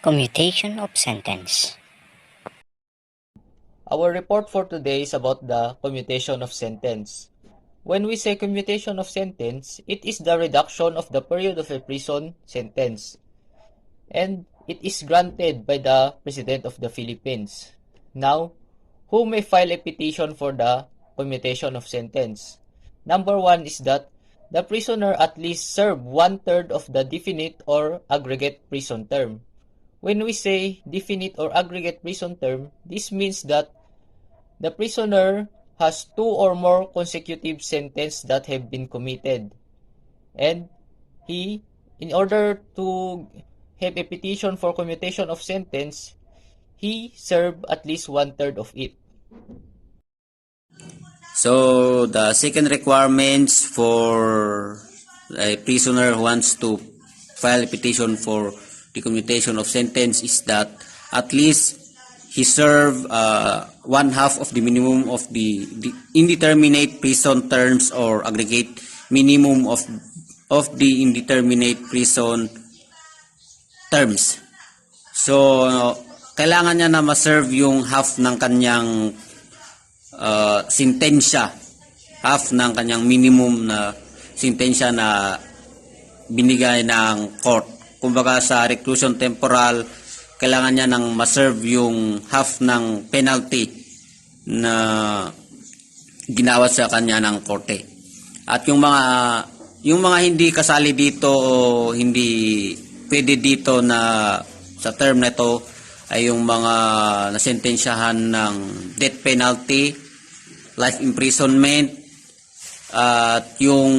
Commutation of sentence. Our report for today is about the commutation of sentence. When we say commutation of sentence, it is the reduction of the period of a prison sentence, and it is granted by the President of the Philippines. Now, who may file a petition for the commutation of sentence? Number one is that the prisoner at least serve one-third of the definite or aggregate prison term. When we say definite or aggregate prison term, this means that the prisoner has two or more consecutive sentences that have been committed, and he, in order to have a petition for commutation of sentence, he served at least one-third of it. So the second requirements for a prisoner who wants to file a petition for the commutation of sentence is that at least he serve one half of the minimum of the indeterminate prison terms or aggregate minimum of the indeterminate prison terms. So kailangan niya na ma-serve yung half ng kanyang sintensya, half ng kanyang minimum na sintensya na binigay ng court. Kumbaga sa reclusion temporal, kailangan niya nang ma-serve yung half ng penalty na ginawa sa kanya ng korte. At yung mga hindi kasali dito o hindi pwede dito na sa term na ito ay yung mga nasentensyahan ng death penalty, life imprisonment, at yung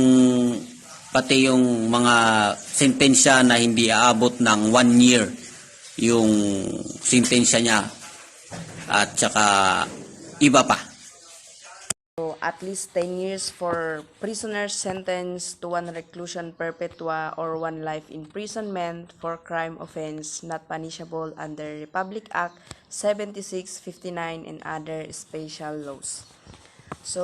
pati yung mga sentensya na hindi aabot ng 1 year yung sentensya niya, at saka iba pa. So, at least 10 years for prisoners sentenced to 1 reclusion perpetua or 1 life imprisonment for crime offense not punishable under Republic Act 7659 and other special laws. So,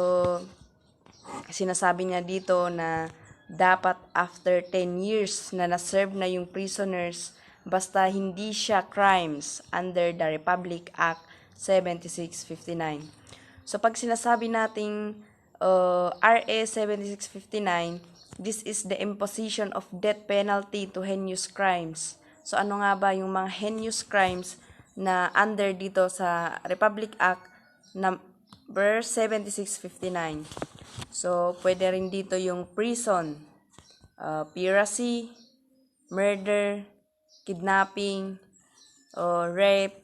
sinasabi niya dito na dapat after 10 years na na-serve na yung prisoners basta hindi siya crimes under the Republic Act 7659. So, pag sinasabi nating RA 7659, this is the imposition of death penalty to heinous crimes. So, ano nga ba yung mga heinous crimes na under dito sa Republic Act number 7659? So, pwede rin dito yung prison, piracy, murder, kidnapping, rape,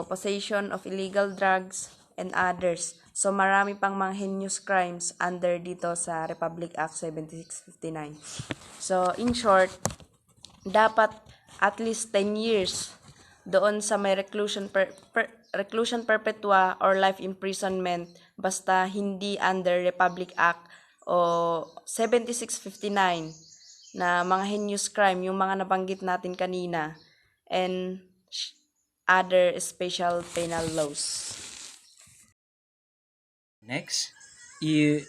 possession of illegal drugs, and others. So, marami pang mga heinous crimes under dito sa Republic Act 7659. So, in short, dapat at least 10 years doon sa may reclusion perpetua or life imprisonment basta hindi under Republic Act o 7659 na mga heinous crime, yung mga nabanggit natin kanina, and other special penal laws. Next,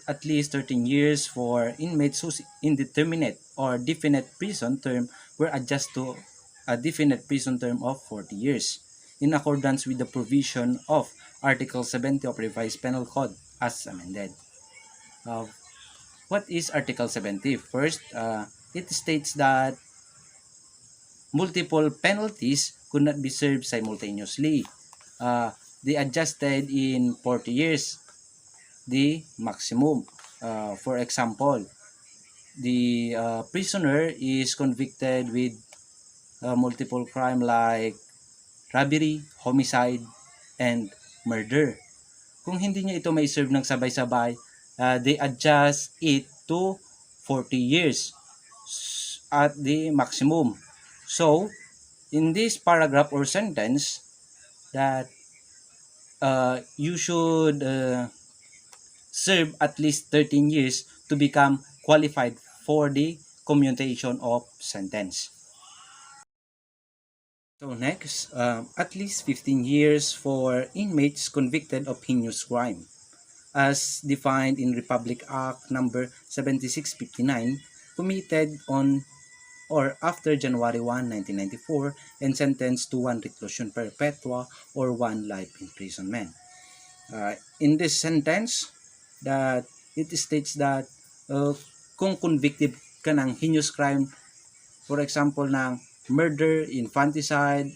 at least 13 years for inmates whose indeterminate or definite prison term were adjusted to a definite prison term of 40 years, in accordance with the provision of Article 70 of Revised Penal Code as amended. What is Article 70? First, it states that multiple penalties could not be served simultaneously. They adjusted in 40 years the maximum. For example, the prisoner is convicted with multiple crime like robbery, homicide, and murder. Kung hindi niya ito may serve ng sabay-sabay, they adjust it to 40 years at the maximum. So, in this paragraph or sentence, that you should serve at least 13 years to become qualified for the commutation of sentence. So next, at least 15 years for inmates convicted of heinous crime, as defined in Republic Act number 7659, committed on or after January 1, 1994 and sentenced to 1 reclusion perpetua or 1 life imprisonment. In this sentence, that it states that kung convicted ka ng heinous crime, for example ng murder, infanticide,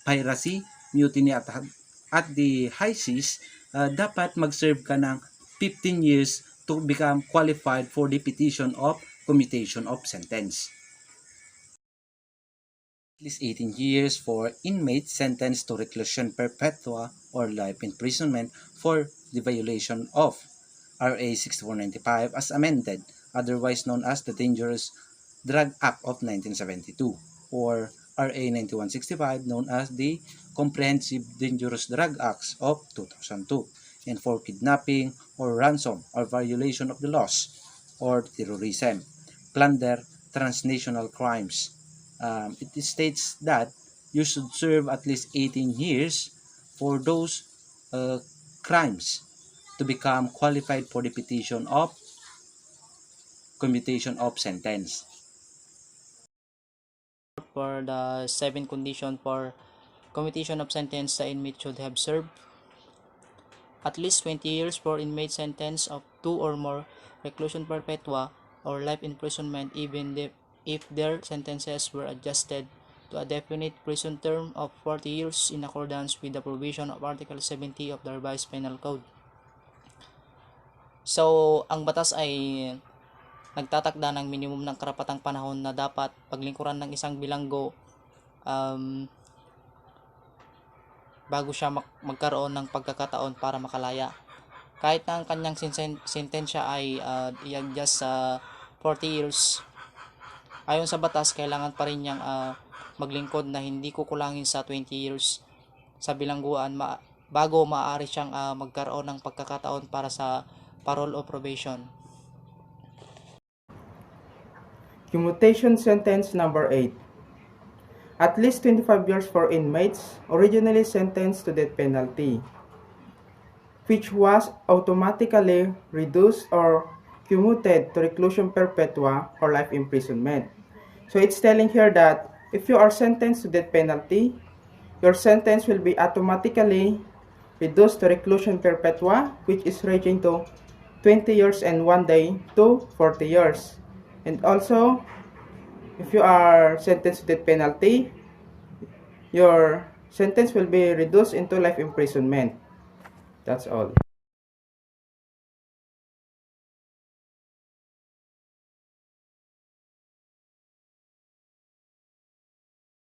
piracy, mutiny at the high seas, dapat mag-serve ka ng 15 years to become qualified for the petition of commutation of sentence. At least 18 years for inmates sentenced to reclusion perpetua or life imprisonment for the violation of RA 6495 as amended, otherwise known as the Dangerous Drug Act of 1972, or RA 9165 known as the Comprehensive Dangerous Drug Acts of 2002, and for kidnapping or ransom or violation of the laws, or terrorism, plunder, transnational crimes. It states that you should serve at least 18 years for those crimes to become qualified for the petition of commutation of sentence. For the 7 condition for commutation of sentence, the inmate should have served at least 20 years for inmate sentence of 2 or more reclusion perpetua or life imprisonment, even if their sentences were adjusted to a definite prison term of 40 years in accordance with the provision of Article 70 of the Revised Penal Code. So, ang batas ay nagtatakda ng minimum ng karapatang panahon na dapat paglingkuran ng isang bilanggo bago siya magkaroon ng pagkakataon para makalaya. Kahit na ang kanyang sentensya ay i-adjust sa 40 years, ayon sa batas, kailangan pa rin niyang maglingkod na hindi kukulangin sa 20 years sa bilangguan bago maaari siyang magkaroon ng pagkakataon para sa parole o probation. Commutation sentence number 8. At least 25 years for inmates originally sentenced to death penalty, which was automatically reduced or commuted to reclusion perpetua or life imprisonment. So it's telling here that if you are sentenced to death penalty, your sentence will be automatically reduced to reclusion perpetua, which is ranging to 20 years and 1 day to 40 years. And also, if you are sentenced to death penalty, your sentence will be reduced into life imprisonment. That's all.